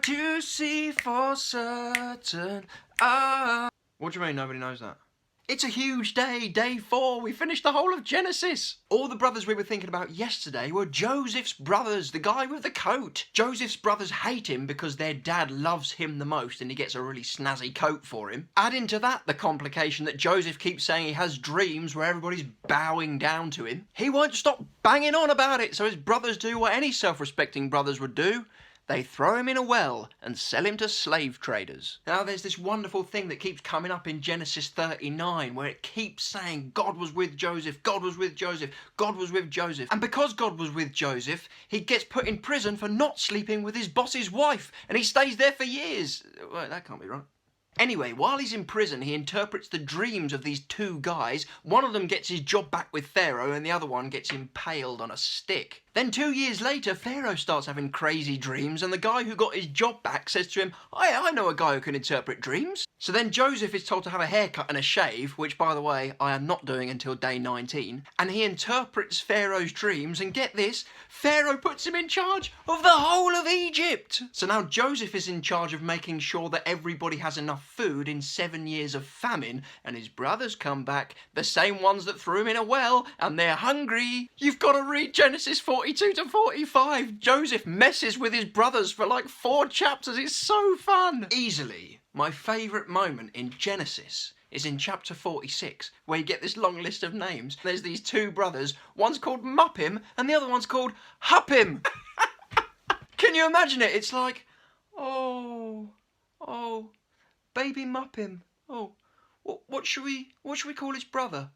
to see for certain. Ah. What do you mean nobody knows that? It's a huge day, day 4. We finished the whole of Genesis. All the brothers we were thinking about yesterday were Joseph's brothers, the guy with the coat. Joseph's brothers hate him because their dad loves him the most and he gets a really snazzy coat for him. Add into that the complication that Joseph keeps saying he has dreams where everybody's bowing down to him. He won't stop banging on about it, so his brothers do what any self-respecting brothers would do. They throw him in a well and sell him to slave traders. Now there's this wonderful thing that keeps coming up in Genesis 39 where it keeps saying God was with Joseph, God was with Joseph, God was with Joseph. And because God was with Joseph, he gets put in prison for not sleeping with his boss's wife and he stays there for years. Well, that can't be right. Anyway, while he's in prison, he interprets the dreams of these two guys. One of them gets his job back with Pharaoh and the other one gets impaled on a stick. Then 2 years later, Pharaoh starts having crazy dreams and the guy who got his job back says to him, I know a guy who can interpret dreams. So then Joseph is told to have a haircut and a shave, which by the way, I am not doing until day 19. And he interprets Pharaoh's dreams and get this, Pharaoh puts him in charge of the whole of Egypt. So now Joseph is in charge of making sure that everybody has enough food in 7 years of famine and his brothers come back, the same ones that threw him in a well, and they're hungry. You've got to read Genesis 42 to 45. Joseph messes with his brothers for like 4 chapters. It's so fun. Easily my favourite moment in Genesis is in chapter 46, where you get this long list of names. There's these 2 brothers, one's called Muppim and the other one's called Huppim. Can you imagine it? It's like, oh, baby Muppim. Oh, what should we call his brother?